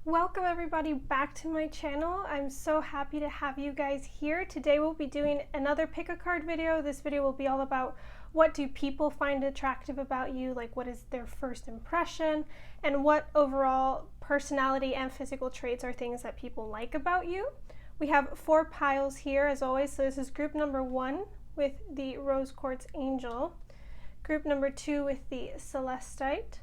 Welcome everybody back to my channel. I'm so happy to have you guys here. Today we'll be doing another pick a card video. This video will be all about what do people find attractive about you, like what is their first impression, and what overall personality and physical traits are things that people like about you. We have 4 piles here as always, so this is group number 1 with the rose quartz angel, group number 2 with the celestite,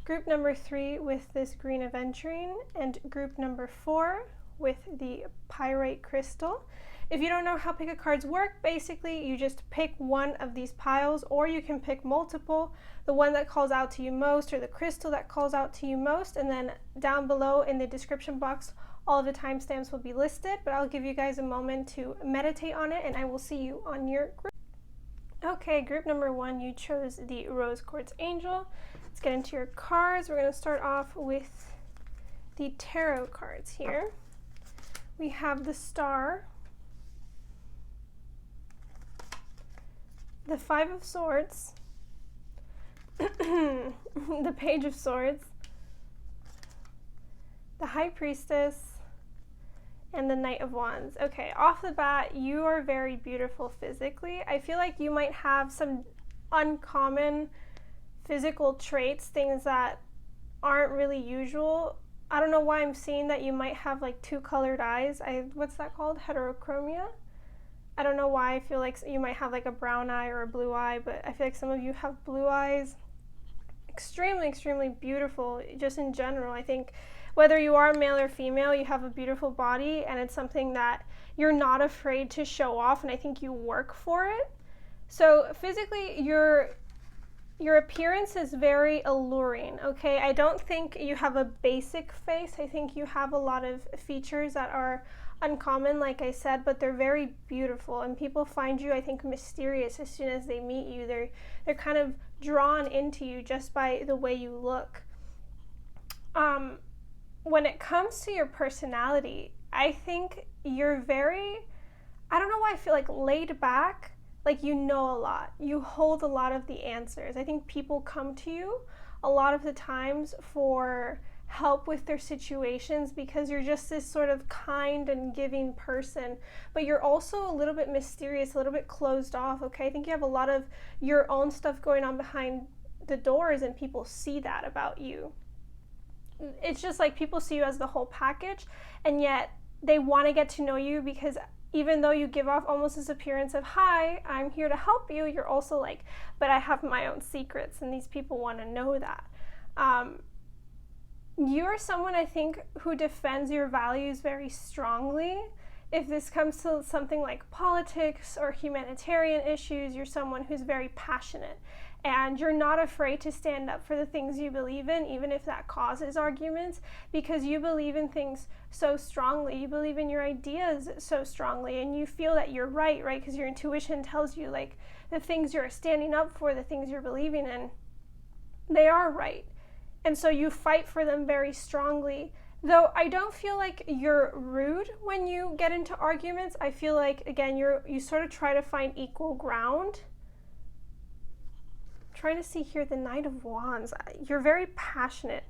group number 3 with this green aventurine, and group number 4 with the pyrite crystal. If you don't know how pick a cards work, basically you just pick one of these piles, or you can pick multiple, the one that calls out to you most or the crystal that calls out to you most, and then down below in the description box all of the timestamps will be listed, but I'll give you guys a moment to meditate on it and I will see you on your group. Okay, group number 1, you chose the rose quartz angel. Let's get into your cards. We're going to start off with the tarot cards here. We have the Star, the 5 of Swords, the Page of Swords, the High Priestess, and the Knight of Wands. Okay, off the bat, you are very beautiful physically. I feel like you might have some uncommon physical traits, things that aren't really usual. I don't know why I'm seeing that you might have like 2 colored eyes. What's that called? Heterochromia? I don't know why I feel like you might have like a brown eye or a blue eye, but I feel like some of you have blue eyes. Extremely, extremely beautiful just in general. I think whether you are male or female, you have a beautiful body and it's something that you're not afraid to show off, and I think you work for it. So physically, your appearance is very alluring, okay? I don't think you have a basic face. I think you have a lot of features that are uncommon, like I said, but they're very beautiful, and people find you, I think, mysterious as soon as they meet you. They're kind of drawn into you just by the way you look. When it comes to your personality, I think you're very, I don't know why I feel like laid back, like you know a lot. You hold a lot of the answers. I think people come to you a lot of the times for help with their situations because you're just this sort of kind and giving person, but you're also a little bit mysterious, a little bit closed off, okay? I think you have a lot of your own stuff going on behind the doors and people see that about you. It's just like people see you as the whole package, and yet they want to get to know you because even though you give off almost this appearance of, hi, I'm here to help you, you're also like, but I have my own secrets, and these people want to know that. You're someone, I think, who defends your values very strongly. If this comes to something like politics or humanitarian issues, you're someone who's very passionate. And you're not afraid to stand up for the things you believe in, even if that causes arguments, because you believe in things so strongly. You believe in your ideas so strongly, and you feel that you're right? Because your intuition tells you, like, the things you're standing up for, the things you're believing in, they are right. And so you fight for them very strongly. Though I don't feel like you're rude when you get into arguments. I feel like, again, you sort of try to find equal ground. Trying to see here the Knight of Wands. You're very passionate.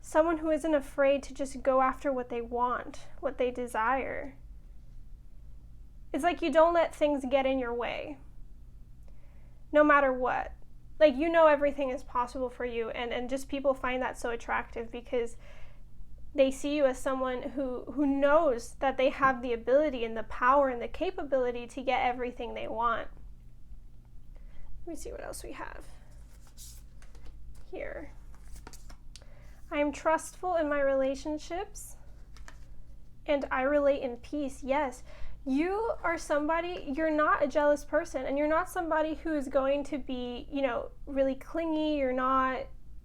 Someone who isn't afraid to just go after what they want, what they desire. It's like you don't let things get in your way, no matter what. Like, you know everything is possible for you, and just people find that so attractive because they see you as someone who knows that they have the ability and the power and the capability to get everything they want. Let me see what else we have here. I am trustful in my relationships and I relate in peace. Yes, you are somebody, you're not a jealous person, and you're not somebody who is going to be, really clingy. You're not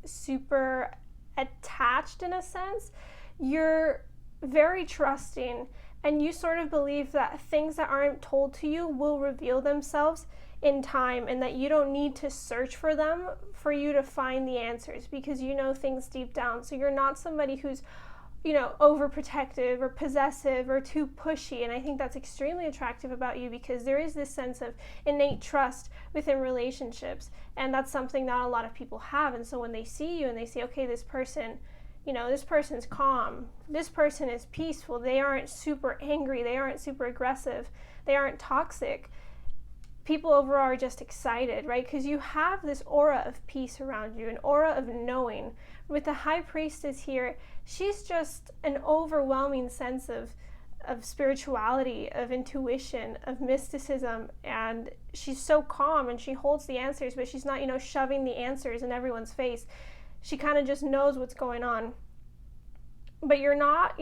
super attached in a sense. You're very trusting, and you sort of believe that things that aren't told to you will reveal themselves in time, and that you don't need to search for them for you to find the answers because you know things deep down. So you're not somebody who's, overprotective or possessive or too pushy, and I think that's extremely attractive about you because there is this sense of innate trust within relationships, and that's something not a lot of people have. And so when they see you and they say, okay, this person This person's calm, this person is peaceful, they aren't super angry, they aren't super aggressive, they aren't toxic. People overall are just excited, right? Because you have this aura of peace around you, an aura of knowing. With the High Priestess here, she's just an overwhelming sense of spirituality, of intuition, of mysticism, and she's so calm and she holds the answers, but she's not, shoving the answers in everyone's face. She kind of just knows what's going on. But you're not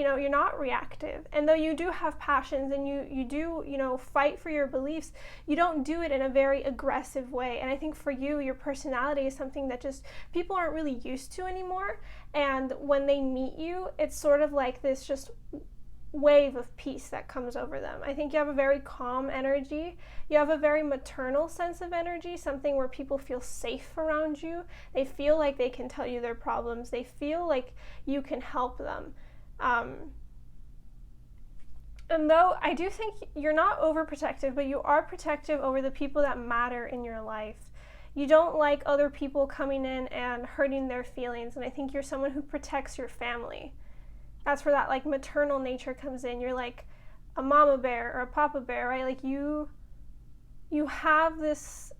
reactive. And though you do have passions and you do, fight for your beliefs, you don't do it in a very aggressive way. And I think for you, your personality is something that just people aren't really used to anymore. And when they meet you, it's sort of like this just wave of peace that comes over them. I think you have a very calm energy. You have a very maternal sense of energy, something where people feel safe around you. They feel like they can tell you their problems. They feel like you can help them. And though I do think you're not overprotective, but you are protective over the people that matter in your life. You don't like other people coming in and hurting their feelings, and I think you're someone who protects your family. That's where that like maternal nature comes in. You're like a mama bear or a papa bear, right? Like you have this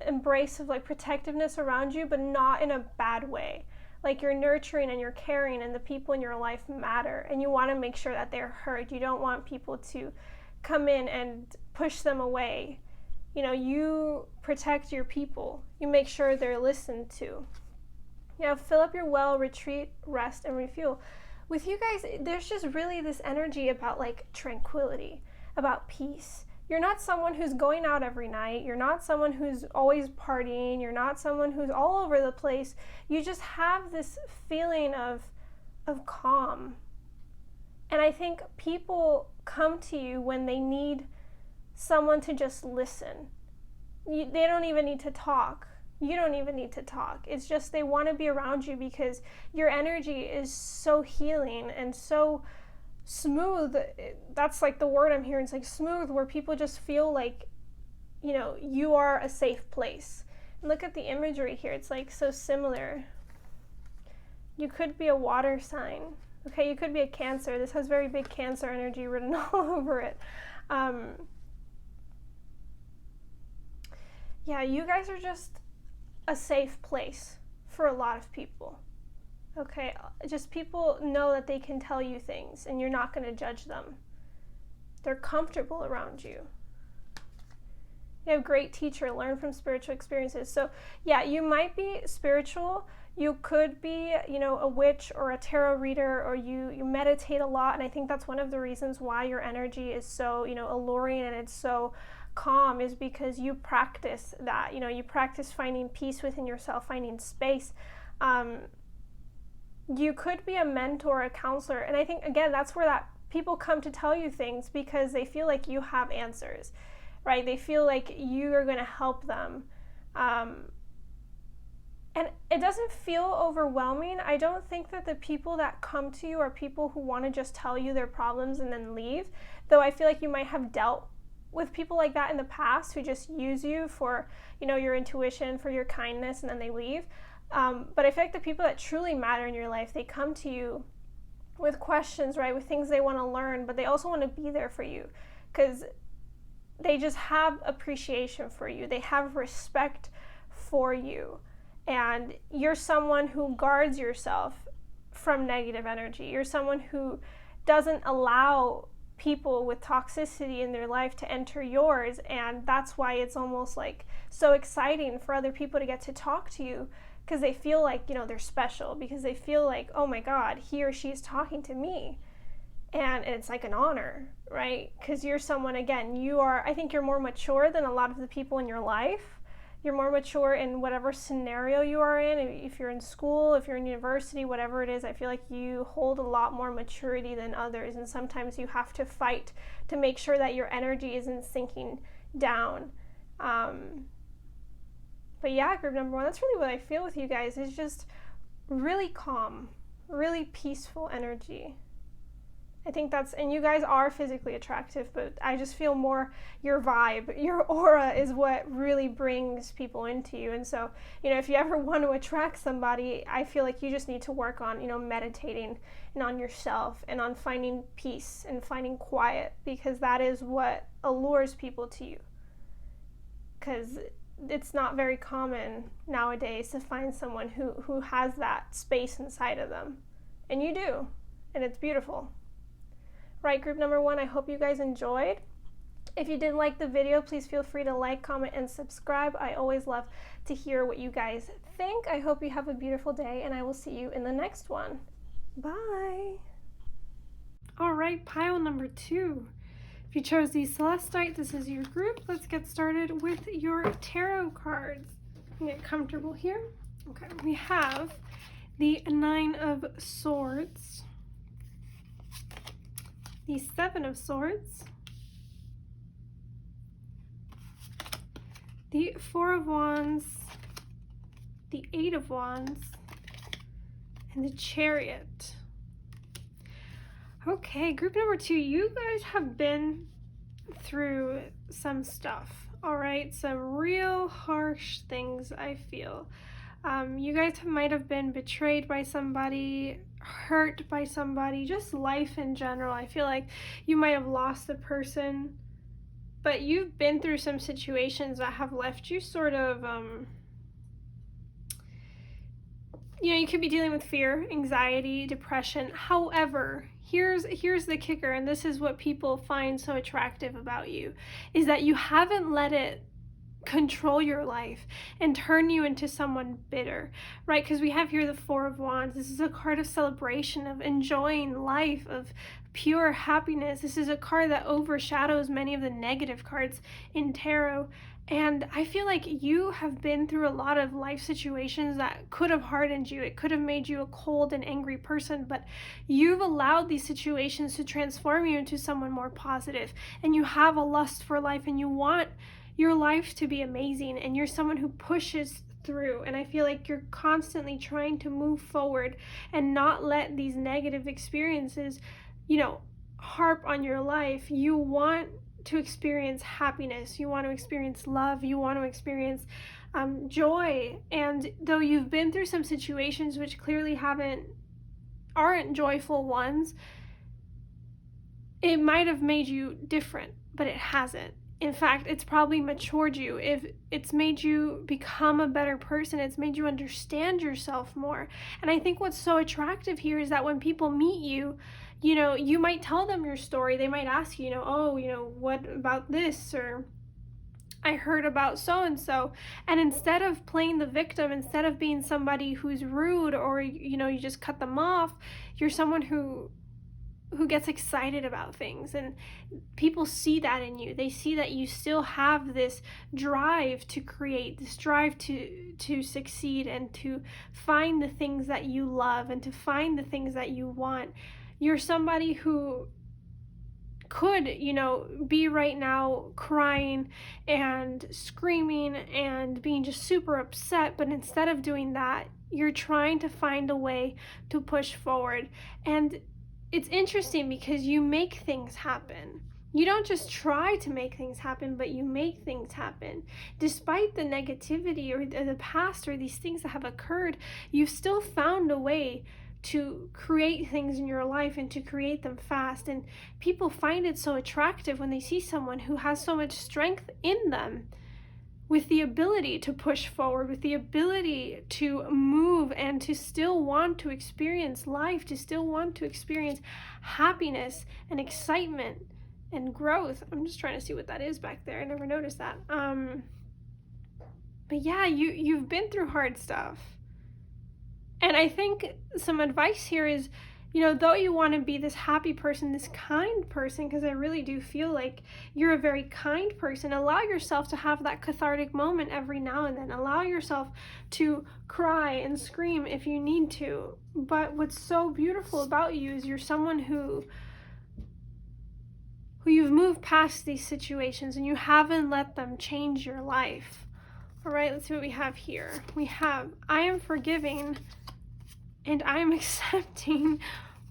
embrace of like protectiveness around you, but not in a bad way. Like you're nurturing and you're caring, and the people in your life matter, and you want to make sure that they're heard. You don't want people to come in and push them away. You protect your people. You make sure they're listened to. Fill up your well, retreat, rest, and refuel. With you guys, there's just really this energy about like tranquility, about peace. You're not someone who's going out every night. You're not someone who's always partying. You're not someone who's all over the place. You just have this feeling of calm. And I think people come to you when they need someone to just listen. They don't even need to talk. You don't even need to talk. It's just they want to be around you because your energy is so healing and so smooth. That's like the word I'm hearing. It's like smooth, where people just feel like, you are a safe place. And look at the imagery here. It's like so similar. You could be a water sign. Okay, you could be a Cancer. This has very big Cancer energy written all over it. You guys are just a safe place for a lot of people. Okay, just people know that they can tell you things and you're not going to judge them. They're comfortable around you. You have a great teacher, learn from spiritual experiences. So you might be spiritual. You could be, a witch or a tarot reader, or you meditate a lot. And I think that's one of the reasons why your energy is so, alluring and it's so calm, is because you practice that. You practice finding peace within yourself, finding space. You could be a mentor, a counselor, and I think again that's where that people come to tell you things because they feel like you have answers, right? They feel like you are going to help them, and it doesn't feel overwhelming. I don't think that the people that come to you are people who want to just tell you their problems and then leave, though I feel like you might have dealt with people like that in the past who just use you for, your intuition, for your kindness, and then they leave. But I feel like the people that truly matter in your life, they come to you with questions, right? With things they want to learn, but they also want to be there for you because they just have appreciation for you. They have respect for you. And you're someone who guards yourself from negative energy. You're someone who doesn't allow people with toxicity in their life to enter yours, and that's why it's almost like so exciting for other people to get to talk to you, because they feel like they're special, because they feel like, oh my god, he or she is talking to me, and it's like an honor, right? Because you're someone, again, I think you're more mature than a lot of the people in your life. You're more mature in whatever scenario you are in. If you're in school, if you're in university, whatever it is, I feel like you hold a lot more maturity than others. And sometimes you have to fight to make sure that your energy isn't sinking down. But group number one, that's really what I feel with you guys, is just really calm, really peaceful energy. I think that's, and you guys are physically attractive, but I just feel more your vibe, your aura is what really brings people into you. And so, you know, if you ever want to attract somebody, I feel like you just need to work on, you know, meditating and on yourself and on finding peace and finding quiet, because that is what allures people to you. Because it's not very common nowadays to find someone who has that space inside of them. And you do, and it's beautiful. Right, group number 1, I hope you guys enjoyed. If you did like the video, please feel free to like, comment, and subscribe. I always love to hear what you guys think. I hope you have a beautiful day, and I will see you in the next one. Bye. All right, pile number 2. If you chose the celestite, this is your group. Let's get started with your tarot cards. Get comfortable here. Okay, we have the 9 of Swords, the 7 of Swords, the 4 of Wands, the 8 of Wands, and the Chariot. Okay, group number 2, you guys have been through some stuff, all right? Some real harsh things, I feel. You guys might have been betrayed by somebody, hurt by somebody, just life in general. I feel like you might have lost a person, but you've been through some situations that have left you sort of, you know, you could be dealing with fear, anxiety, depression. However, here's the kicker, and this is what people find so attractive about you, is that you haven't let it control your life and turn you into someone bitter, right? Because we have here the 4 of Wands. This is a card of celebration, of enjoying life, of pure happiness. This is a card that overshadows many of the negative cards in tarot. And I feel like you have been through a lot of life situations that could have hardened you. It could have made you a cold and angry person, but you've allowed these situations to transform you into someone more positive. And you have a lust for life, and you want your life to be amazing, and you're someone who pushes through. And I feel like you're constantly trying to move forward and not let these negative experiences, you know, harp on your life. You want to experience happiness, you want to experience love, you want to experience joy. And though you've been through some situations which clearly aren't joyful ones, it might have made you different, but it hasn't. In fact, it's probably matured you. If it's made you become a better person, it's made you understand yourself more. And I think what's so attractive here is that when people meet you, you know, you might tell them your story. They might ask you, you know, oh, you know, what about this? Or I heard about so-and-so. And instead of playing the victim, instead of being somebody who's rude or, you know, you just cut them off, you're someone who gets excited about things, and people see that in you. They see that you still have this drive to create, this drive to succeed and to find the things that you love and to find the things that you want. You're somebody who could, you know, be right now crying and screaming and being just super upset, but instead of doing that, you're trying to find a way to push forward. And it's interesting because you make things happen. You don't just try to make things happen, but you make things happen. Despite the negativity or the past or these things that have occurred, you've still found a way to create things in your life and to create them fast. And people find it so attractive when they see someone who has so much strength in them, with the ability to push forward, with the ability to move and to still want to experience life, to still want to experience happiness and excitement and growth. I'm just trying to see what that is back there. I never noticed that. But yeah, you've been through hard stuff. And I think some advice here is, you know, though you want to be this happy person, this kind person, because I really do feel like you're a very kind person, allow yourself to have that cathartic moment every now and then. Allow yourself to cry and scream if you need to. But what's so beautiful about you is you're someone who you've moved past these situations and you haven't let them change your life. All right, let's see what we have here. We have, I am forgiving and I am accepting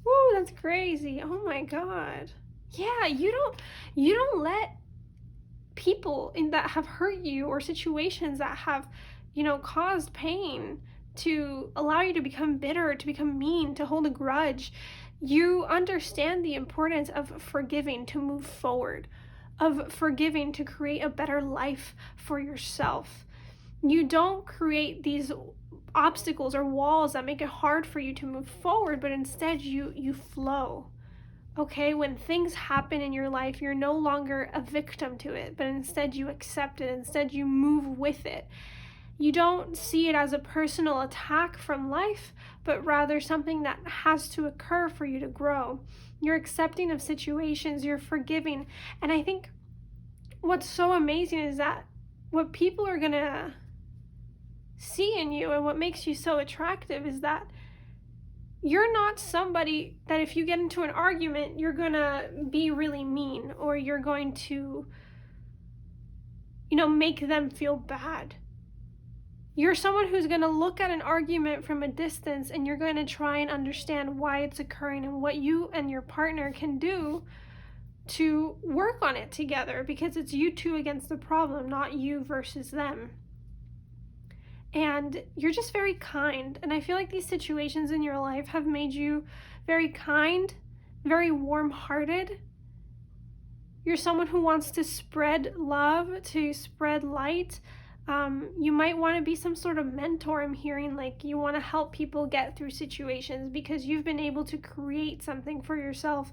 Whoa, that's crazy. Oh my God. Yeah, you don't let people that have hurt you, or situations that have, caused pain, to allow you to become bitter, to become mean, to hold a grudge. You understand the importance of forgiving to move forward, of forgiving to create a better life for yourself. You don't create these obstacles or walls that make it hard for you to move forward, but instead you flow. Okay, when things happen in your life, you're no longer a victim to it, but instead you accept it. Instead, you move with it. You don't see it as a personal attack from life, but rather something that has to occur for you to grow. You're accepting of situations, you're forgiving. And I think what's so amazing is that what people are going to see in you, and what makes you so attractive, is that you're not somebody that if you get into an argument, you're gonna be really mean, or you're going to, make them feel bad. You're someone who's gonna look at an argument from a distance, and you're going to try and understand why it's occurring and what you and your partner can do to work on it together, because it's you two against the problem, not you versus them. And you're just very kind. And I feel like these situations in your life have made you very kind, very warm-hearted. You're someone who wants to spread love, to spread light. You might want to be some sort of mentor. I'm hearing like you want to help people get through situations because you've been able to create something for yourself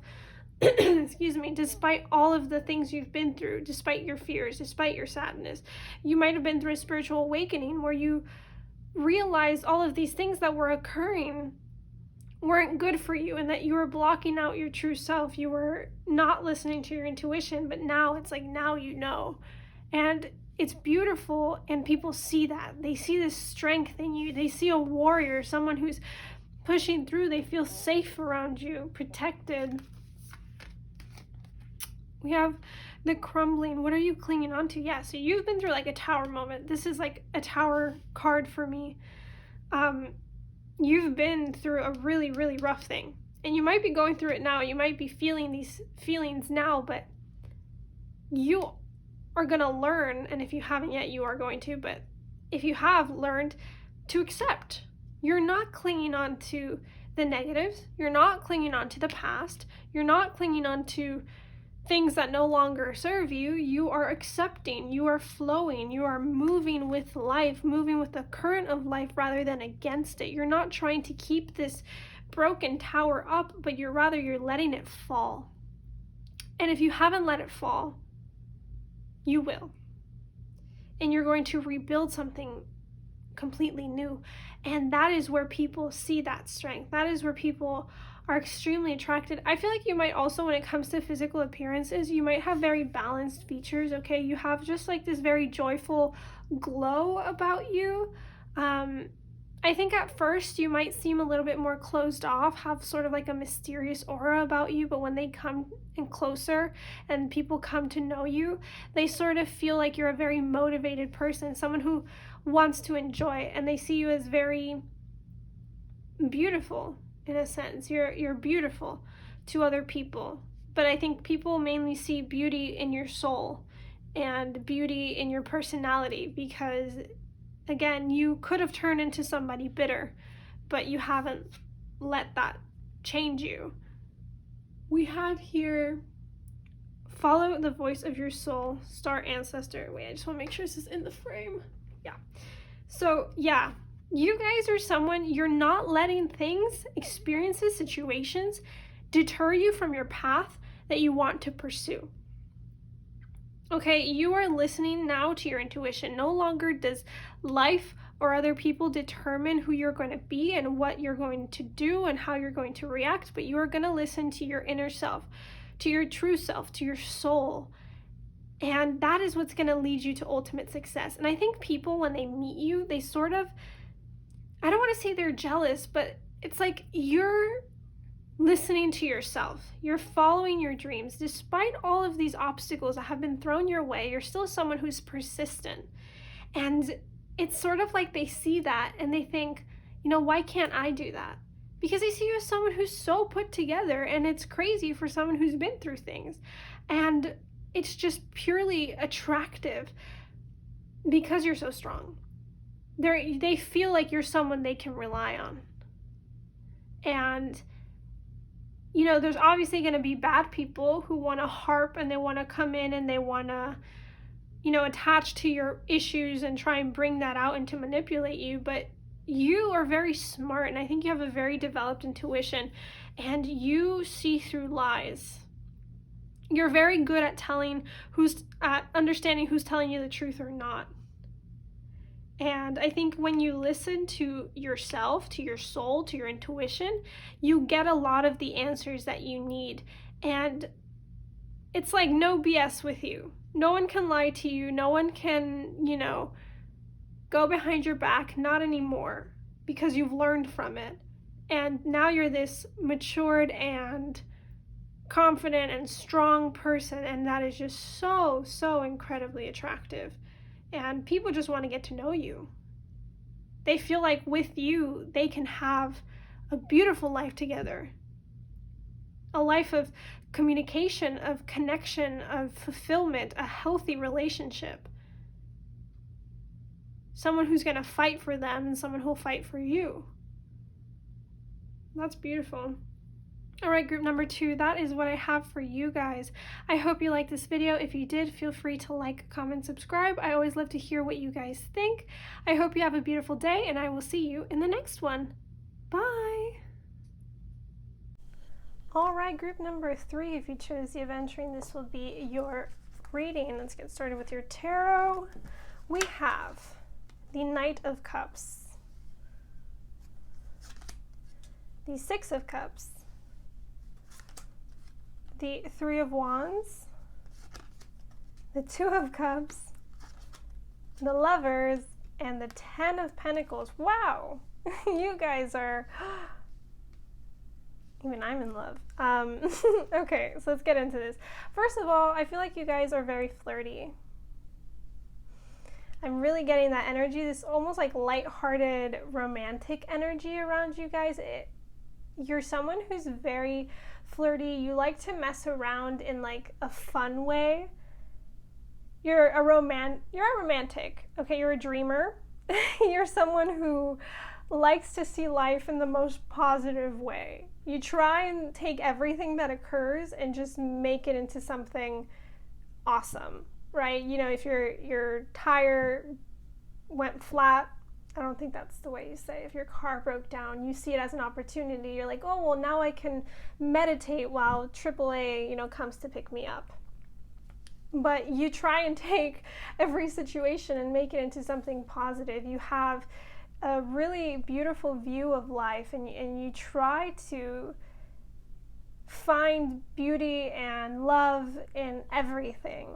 excuse me, despite all of the things you've been through, despite your fears, despite your sadness. You might have been through a spiritual awakening where you realized all of these things that were occurring weren't good for you, and that you were blocking out your true self. You were not listening to your intuition, but now it's like, now you know. And it's beautiful, and people see that. They see this strength in you. They see a warrior, someone who's pushing through. They feel safe around you, protected. We have the crumbling. What are you clinging on to? Yeah, so you've been through like a tower moment. This is like a tower card for me. You've been through a really, really rough thing. And you might be going through it now. You might be feeling these feelings now, but you are going to learn, and if you haven't yet, you are going to, but if you have learned to accept. You're not clinging on to the negatives. You're not clinging on to the past. You're not clinging on to things that no longer serve you. You are accepting, you are flowing, you are moving with life, moving with the current of life rather than against it. You're not trying to keep this broken tower up, but you're letting it fall. And if you haven't let it fall, you will. And you're going to rebuild something completely new. And that is where people see that strength. That is where people are extremely attracted. I feel like you might also, when it comes to physical appearances, you might have very balanced features, okay? You have just like this very joyful glow about you. I think at first you might seem a little bit more closed off, have sort of like a mysterious aura about you, but when they come in closer and people come to know you, they sort of feel like you're a very motivated person, someone who wants to enjoy, and they see you as very beautiful. In a sense, you're beautiful to other people, but I think people mainly see beauty in your soul and beauty in your personality, because again, you could have turned into somebody bitter, but you haven't let that change you. We have here, follow the voice of your soul, star ancestor. Wait, I just want to make sure this is in the frame. Yeah. So yeah, you guys are someone, you're not letting things, experiences, situations deter you from your path that you want to pursue. Okay, you are listening now to your intuition. No longer does life or other people determine who you're going to be and what you're going to do and how you're going to react, but you are going to listen to your inner self, to your true self, to your soul. And that is what's going to lead you to ultimate success. And I think people, when they meet you, they sort of, I don't want to say they're jealous, but it's like you're listening to yourself. You're following your dreams. Despite all of these obstacles that have been thrown your way, you're still someone who's persistent. And it's sort of like they see that and they think, why can't I do that? because they see you as someone who's so put together, and it's crazy for someone who's been through things. And it's just purely attractive because you're so strong. They feel like you're someone they can rely on. And, you know, there's obviously going to be bad people who want to harp and they want to come in and they want to, you know, attach to your issues and try and bring that out and to manipulate you. But you are very smart, and I think you have a very developed intuition, and you see through lies. You're very good at understanding who's telling you the truth or not. And I think when you listen to yourself, to your soul, to your intuition, you get a lot of the answers that you need. And it's like no BS with you. No one can lie to you. No one can, you know, go behind your back. Not anymore, because you've learned from it. And now you're this matured and confident and strong person, and that is just so, so incredibly attractive. And people just want to get to know you. They feel like with you, they can have a beautiful life together. A life of communication, of connection, of fulfillment, a healthy relationship. Someone who's going to fight for them and someone who'll fight for you. That's beautiful. All right, group number 2, that is what I have for you guys. I hope you liked this video. If you did, feel free to like, comment, subscribe. I always love to hear what you guys think. I hope you have a beautiful day, and I will see you in the next one. Bye! All right, group number 3, if you chose the aventurine, this will be your reading. Let's get started with your tarot. We have the Knight of Cups, the Six of Cups, the Three of Wands, the Two of Cups, the Lovers, and the Ten of Pentacles. Wow, you guys are, even I'm in love. Okay, so let's get into this. First of all, I feel like you guys are very flirty. I'm really getting that energy, this almost like lighthearted, romantic energy around you guys. You're someone who's very flirty. You like to mess around in like a fun way. You're a romantic. Okay, you're a dreamer. You're someone who likes to see life in the most positive way. You try and take everything that occurs and just make it into something awesome, right? You know, if your tire went flat, I don't think that's the way you say. If your car broke down, you see it as an opportunity. You're like, oh, well, now I can meditate while AAA, you know, comes to pick me up. But you try and take every situation and make it into something positive. You have a really beautiful view of life, and you try to find beauty and love in everything.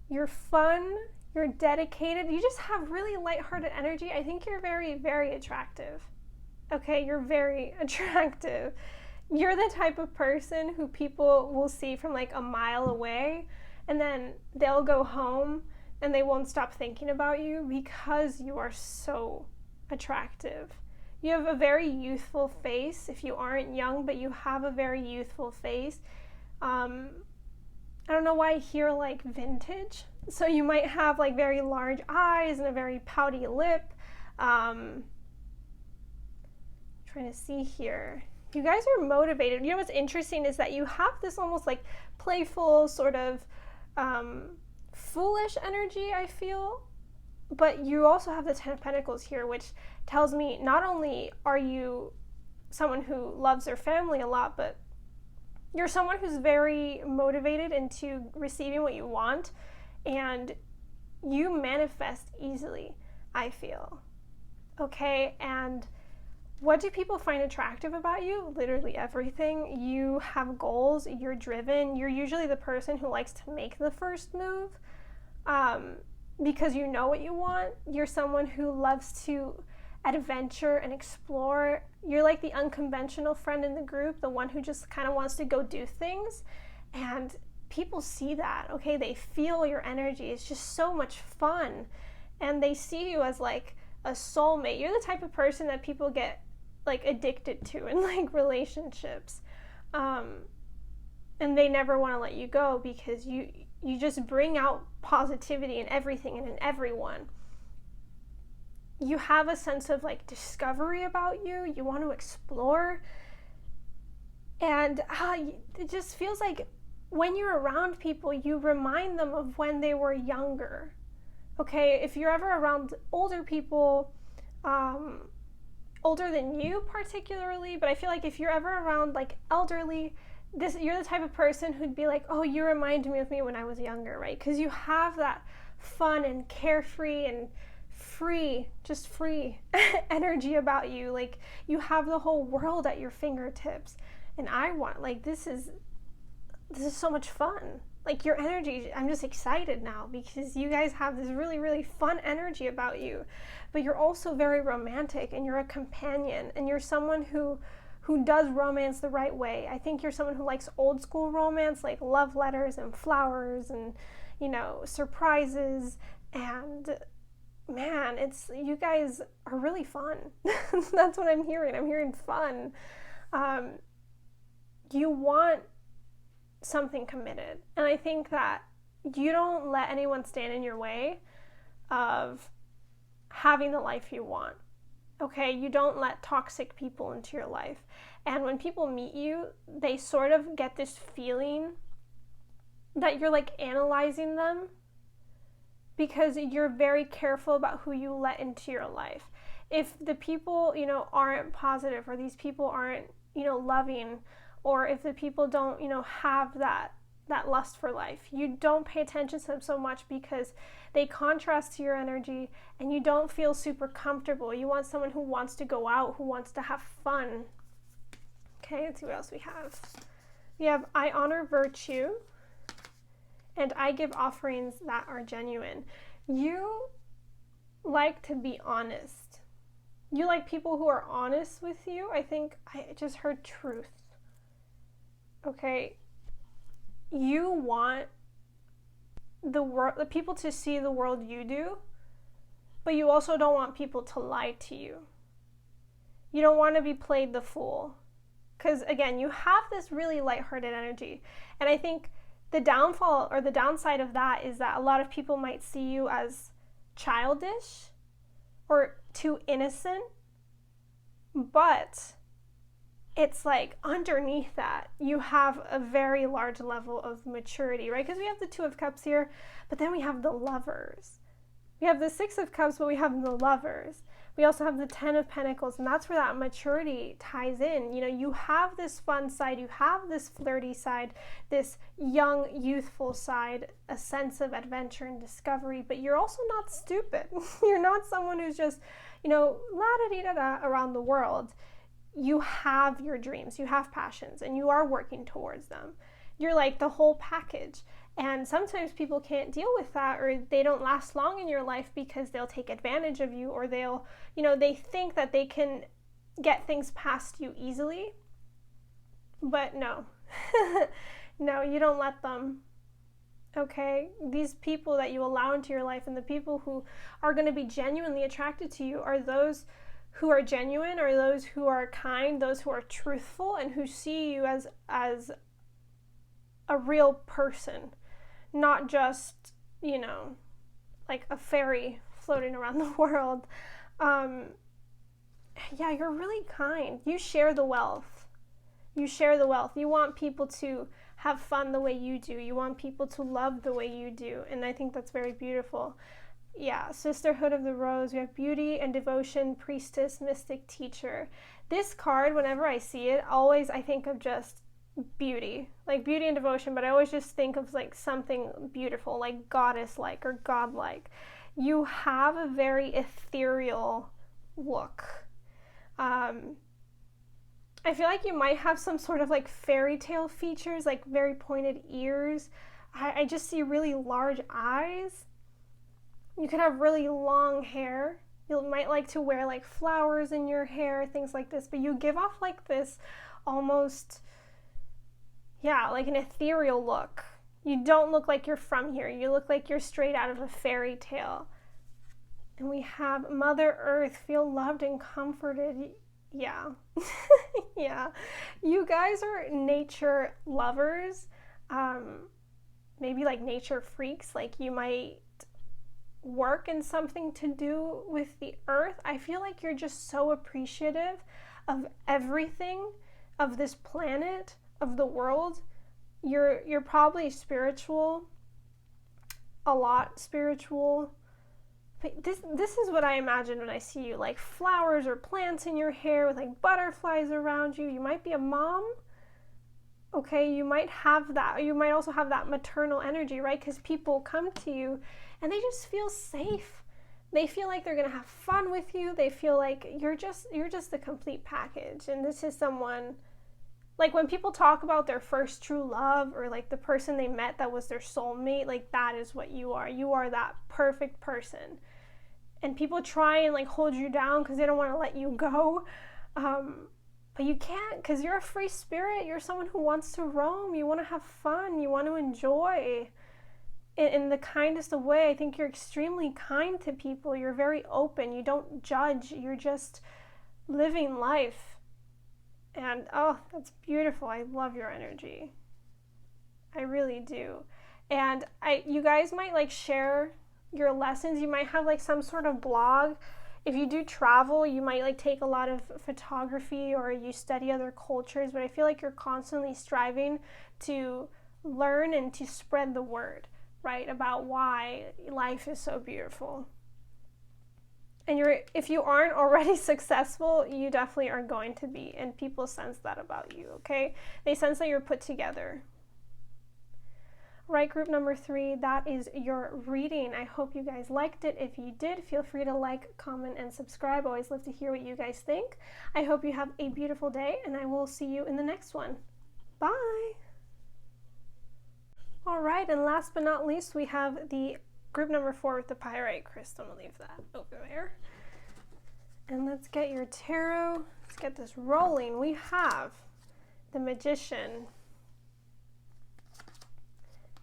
You're fun. You're dedicated. You just have really lighthearted energy. I think you're very, very attractive. Okay, you're very attractive. You're the type of person who people will see from like a mile away, and then they'll go home and they won't stop thinking about you because you are so attractive. You have a very youthful face. If you aren't young, but you have a very youthful face. I don't know why I hear like vintage. So you might have like very large eyes and a very pouty lip. Trying to see here. You guys are motivated. You know what's interesting is that you have this almost like playful sort of foolish energy, I feel. But you also have the Ten of Pentacles here, which tells me not only are you someone who loves their family a lot, but you're someone who's very motivated into receiving what you want. And you manifest easily, I feel. Okay, and what do people find attractive about you? Literally everything. You have goals, you're driven, you're usually the person who likes to make the first move because you know what you want. You're someone who loves to adventure and explore. You're like the unconventional friend in the group, the one who just kind of wants to go do things. And people see that, okay? They feel your energy. It's just so much fun. And they see you as like a soulmate. You're the type of person that people get like addicted to in like relationships. And they never want to let you go because you just bring out positivity in everything and in everyone. You have a sense of like discovery about you. You want to explore. And it just feels like when you're around people, you remind them of when they were younger. Okay, if you're ever around older people, older than you particularly, but I feel like if you're ever around like elderly, you're the type of person who'd be like, oh, you remind me of me when I was younger, right? Because you have that fun and carefree and free energy about you. Like you have the whole world at your fingertips. And I want, like, this is so much fun. Like your energy, I'm just excited now because you guys have this really, really fun energy about you. But you're also very romantic, and you're a companion, and you're someone who does romance the right way. I think you're someone who likes old school romance, like love letters and flowers and, you know, surprises. And man, you guys are really fun. That's what I'm hearing. I'm hearing fun. You want something committed. And I think that you don't let anyone stand in your way of having the life you want. Okay, you don't let toxic people into your life. And when people meet you, they sort of get this feeling that you're like analyzing them because you're very careful about who you let into your life. If the people, you know, aren't positive, or these people aren't, you know, loving, or if the people don't, you know, have that lust for life, you don't pay attention to them so much because they contrast to your energy and you don't feel super comfortable. You want someone who wants to go out, who wants to have fun. Okay, let's see what else we have. We have I honor virtue and I give offerings that are genuine. You like to be honest. You like people who are honest with you. I think I just heard truth. Okay, you want the people to see the world you do, but you also don't want people to lie to you. You don't want to be played the fool. Because again, you have this really lighthearted energy. And I think the downfall or the downside of that is that a lot of people might see you as childish or too innocent, but it's like underneath that you have a very large level of maturity, right? Because we have the Two of Cups here, but then we have the Lovers. We have the Six of Cups, but we have the Lovers. We also have the Ten of Pentacles, and that's where that maturity ties in. You know, you have this fun side, you have this flirty side, this young, youthful side, a sense of adventure and discovery, but you're also not stupid. You're not someone who's just, you know, la-da-dee-da-da around the world. You have your dreams, you have passions, and you are working towards them. You're like the whole package. And sometimes people can't deal with that, or they don't last long in your life because they'll take advantage of you, or they'll, you know, they think that they can get things past you easily. But no, no, you don't let them. Okay? These people that you allow into your life and the people who are going to be genuinely attracted to you are those who are genuine, or those who are kind, those who are truthful, and who see you as a real person. Not just, you know, like a fairy floating around the world. Yeah, you're really kind. You share the wealth. You share the wealth. You want people to have fun the way you do. You want people to love the way you do. And I think that's very beautiful. Yeah, Sisterhood of the Rose. We have Beauty and Devotion, Priestess, Mystic, Teacher. This card, whenever I see it, always I think of just beauty, like beauty and devotion, but I always just think of like something beautiful, like goddess-like or godlike. You have a very ethereal look. I feel like you might have some sort of like fairy tale features, like very pointed ears. I just see really large eyes. You could have really long hair. You might like to wear like flowers in your hair, things like this, but you give off like this almost, yeah, like an ethereal look. You don't look like you're from here. You look like you're straight out of a fairy tale. And we have Mother Earth, feel loved and comforted. Yeah. Yeah. You guys are nature lovers. Maybe like nature freaks. Like you might work in something to do with the earth. I feel like you're just so appreciative of everything, of this planet, of the world. You're probably spiritual, a lot spiritual. But this is what I imagine when I see you, like flowers or plants in your hair with like butterflies around you. You might be a mom. Okay, you might have that. You might also have that maternal energy, right? Because people come to you and they just feel safe. They feel like they're gonna have fun with you. They feel like you're just the complete package. And this is someone, like when people talk about their first true love or like the person they met that was their soulmate, like that is what you are. You are that perfect person. And people try and like hold you down because they don't want to let you go. But you can't, because you're a free spirit. You're someone who wants to roam. You want to have fun. You want to enjoy in the kindest of way. I think you're extremely kind to people. You're very open. You don't judge. You're just living life. And oh, that's beautiful. I love your energy. I really do. And you guys might like share your lessons. You might have like some sort of blog. If you do travel, you might like take a lot of photography or you study other cultures, but I feel like you're constantly striving to learn and to spread the word, right, about why life is so beautiful. And if you aren't already successful, you definitely are going to be, and people sense that about you, okay? They sense that you're put together. Right, group number 3, that is your reading. I hope you guys liked it. If you did, feel free to like, comment, and subscribe. I always love to hear what you guys think. I hope you have a beautiful day, and I will see you in the next one. Bye! All right, and last but not least, we have the group number 4 with the pyrite crystal. I'm gonna leave that over there. And let's get your tarot. Let's get this rolling. We have the Magician,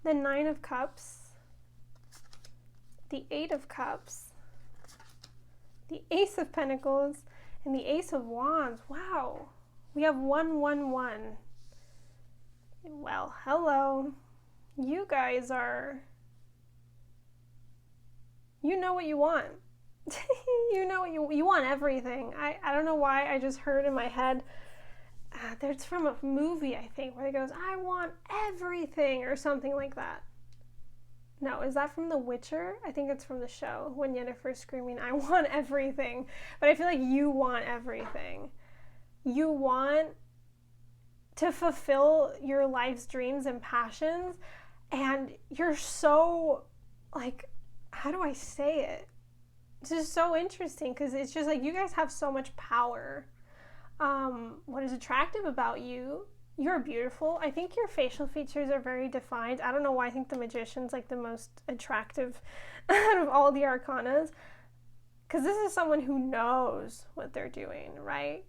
the 9 of Cups, the 8 of Cups, the Ace of Pentacles, and the Ace of Wands. Wow, we have 111. Well, hello. You guys are, you know what you want. You know what you want everything. I don't know why I just heard in my head, there's from a movie, I think, where it goes, I want everything, or something like that. No, is that from The Witcher? I think it's from the show, when Yennefer's screaming, I want everything. But I feel like you want everything. You want to fulfill your life's dreams and passions, and you're so, like, how do I say it? It's just so interesting, because it's just like, you guys have so much power. What is attractive about you? You're beautiful. I think your facial features are very defined. I don't know why I think the Magician's like the most attractive out of all the arcanas, because this is someone who knows what they're doing, right?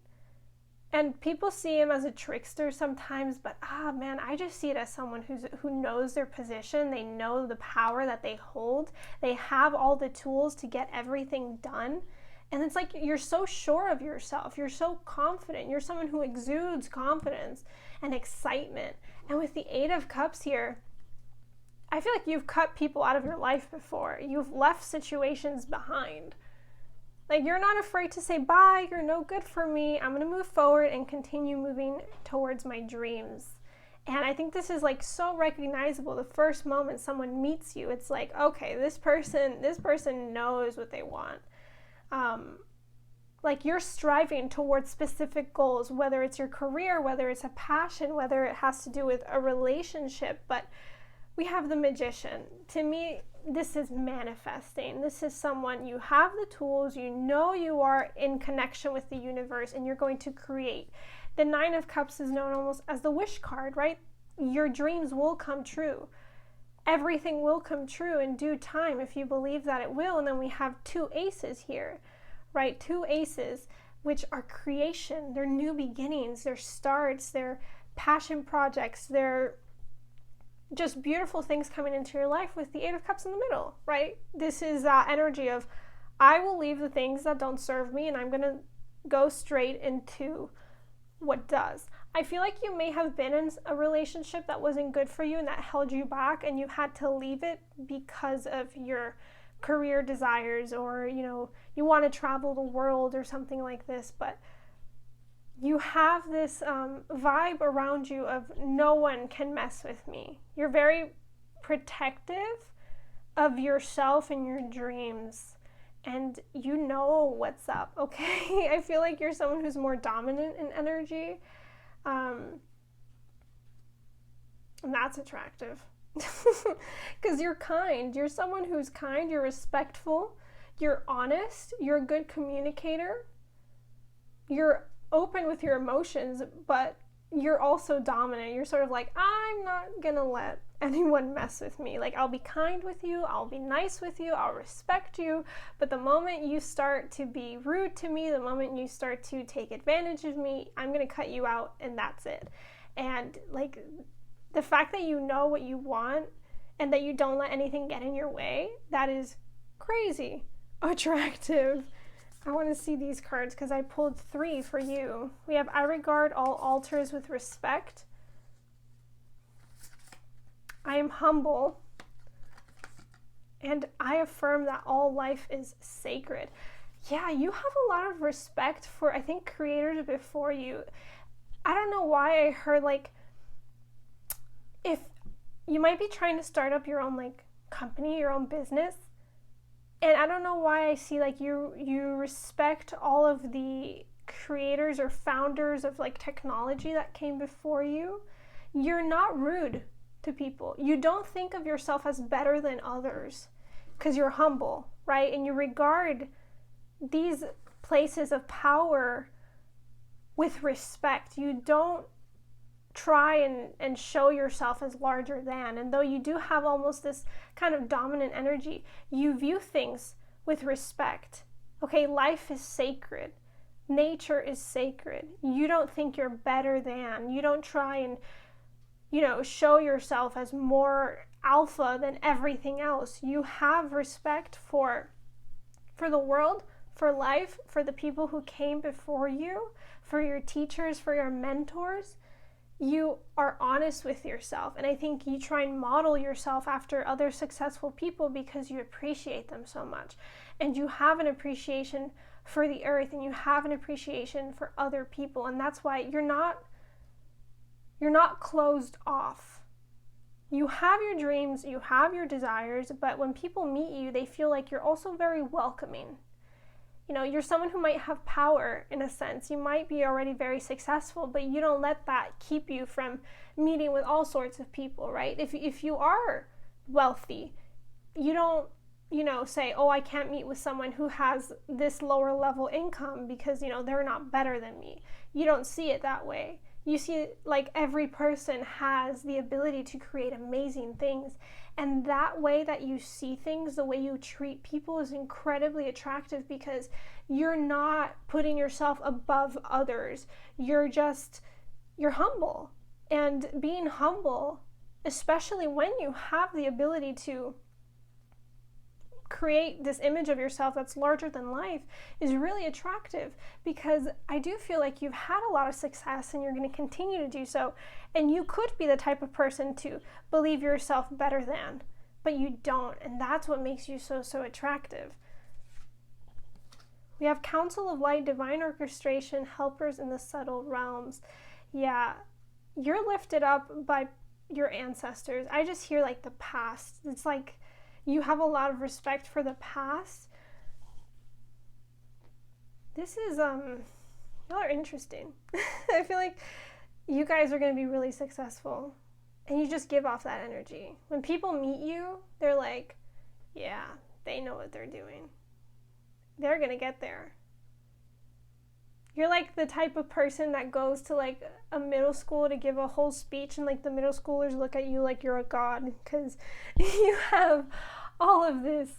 And people see him as a trickster sometimes, but man, I just see it as someone who knows their position. They know the power that they hold. They have all the tools to get everything done. And it's like, you're so sure of yourself. You're so confident. You're someone who exudes confidence and excitement. And with the 8 of Cups here, I feel like you've cut people out of your life before. You've left situations behind. Like, you're not afraid to say, bye, you're no good for me. I'm going to move forward and continue moving towards my dreams. And I think this is like so recognizable. The first moment someone meets you, it's like, okay, this person knows what they want. Like, you're striving towards specific goals, whether it's your career, whether it's a passion, whether it has to do with a relationship. But we have the Magician. To me, this is manifesting. This is someone, you have the tools, you know you are in connection with the universe, and you're going to create. The 9 of Cups is known almost as the wish card, right? Your dreams will come true. Everything will come true in due time if you believe that it will. And then we have 2 aces here, right? 2 aces, which are creation. They're new beginnings, they're starts, they're passion projects, they're just beautiful things coming into your life with the 8 of Cups in the middle, right? This is that energy of, I will leave the things that don't serve me, and I'm going to go straight into what does. I feel like you may have been in a relationship that wasn't good for you and that held you back, and you had to leave it because of your career desires, or you want to travel the world or something like this. But you have this vibe around you of no one can mess with me. You're very protective of yourself and your dreams, and you know what's up, okay? I feel like you're someone who's more dominant in energy, and that's attractive. Because you're kind. You're someone who's kind, you're respectful, you're honest, you're a good communicator, you're open with your emotions, but you're also dominant. You're sort of like, I'm not gonna let anyone mess with me. Like, I'll be kind with you, I'll be nice with you, I'll respect you, but the moment you start to be rude to me, the moment you start to take advantage of me, I'm gonna cut you out, and that's it. And like, the fact that you know what you want and that you don't let anything get in your way, that is crazy attractive. I want to see these cards because I pulled 3 for you. We have I regard all altars with respect. I am humble. And I affirm that all life is sacred. Yeah, you have a lot of respect for, I think, creators before you. I don't know why I heard, like, if you might be trying to start up your own, like, company, your own business. And I don't know why I see, like, you respect all of the creators or founders of, like, technology that came before you. You're not rude to people. You don't think of yourself as better than others because you're humble, right? And you regard these places of power with respect. You don't try and show yourself as larger than, and though you do have almost this kind of dominant energy, you view things with respect. Okay, life is sacred. Nature is sacred. You don't think you're better than. You don't try and, show yourself as more alpha than everything else. You have respect for the world, for life, for the people who came before you, for your teachers, for your mentors. You are honest with yourself, and I think you try and model yourself after other successful people because you appreciate them so much, and you have an appreciation for the earth, and you have an appreciation for other people, and that's why you're not closed off. You have your dreams, you have your desires, but when people meet you, they feel like you're also very welcoming. You're someone who might have power in a sense. You might be already very successful, but you don't let that keep you from meeting with all sorts of people, right? If you are wealthy, you don't, say, oh, I can't meet with someone who has this lower level income because, they're not better than me. You don't see it that way. You see it like every person has the ability to create amazing things. And that way that you see things, the way you treat people is incredibly attractive because you're not putting yourself above others. You're humble. And being humble, especially when you have the ability to create this image of yourself that's larger than life, is really attractive because I do feel like you've had a lot of success and you're going to continue to do so, and you could be the type of person to believe yourself better than, but you don't, and that's what makes you so attractive. We have Council of Light, Divine Orchestration, Helpers in the Subtle Realms. Yeah, you're lifted up by your ancestors. I just hear like the past. It's like you have a lot of respect for the past. This is, y'all are interesting. I feel like you guys are going to be really successful. And you just give off that energy. When people meet you, they're like, yeah, they know what they're doing. They're going to get there. You're like the type of person that goes to like a middle school to give a whole speech, and like the middle schoolers look at you like you're a god because you have all of this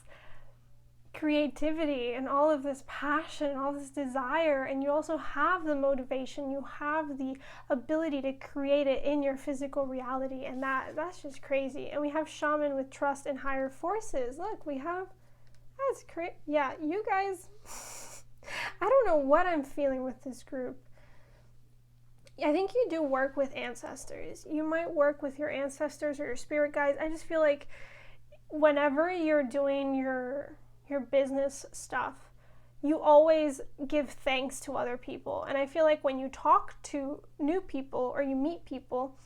creativity and all of this passion and all this desire, and you also have the motivation, you have the ability to create it in your physical reality, and that's just crazy. And we have Shaman with trust in higher forces. Look, we have, that's crazy. Yeah, you guys, I don't know what I'm feeling with this group. I think you do work with ancestors. You might work with your ancestors or your spirit guides. I just feel like whenever you're doing your business stuff, you always give thanks to other people. And I feel like when you talk to new people or you meet people,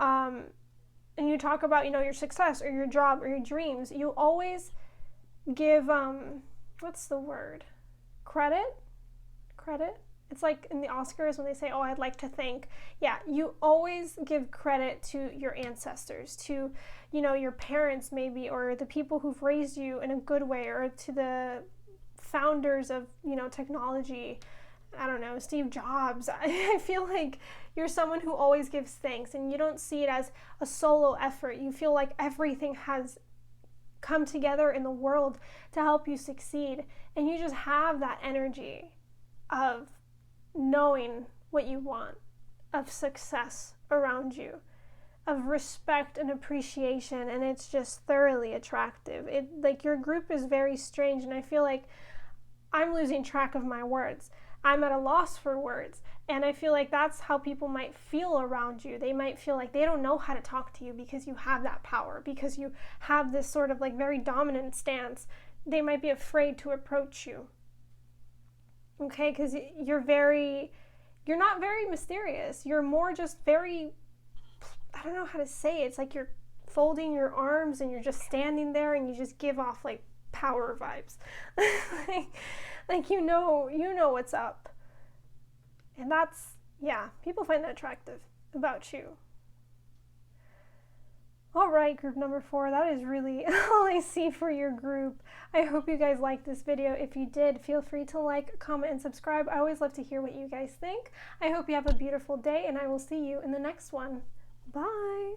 and you talk about, your success or your job or your dreams, you always give, what's the word? Credit? It's like in the Oscars when they say, oh, I'd like to thank. Yeah, you always give credit to your ancestors, to, your parents maybe, or the people who've raised you in a good way, or to the founders of, technology. I don't know, Steve Jobs. I feel like you're someone who always gives thanks, and you don't see it as a solo effort. You feel like everything has come together in the world to help you succeed, and you just have that energy of knowing what you want, of success around you, of respect and appreciation, and it's just thoroughly attractive. Your group is very strange, and I feel like I'm losing track of my words. I'm at a loss for words, and I feel like that's how people might feel around you. They might feel like they don't know how to talk to you because you have that power, because you have this sort of very dominant stance. They might be afraid to approach you. Okay, because you're not very mysterious. You're more just very, I don't know how to say it. It's like you're folding your arms and you're just standing there and you just give off power vibes. you know what's up. And that's, people find that attractive about you. All right, group number 4, that is really all I see for your group. I hope you guys liked this video. If you did, feel free to like, comment, and subscribe. I always love to hear what you guys think. I hope you have a beautiful day, and I will see you in the next one. Bye.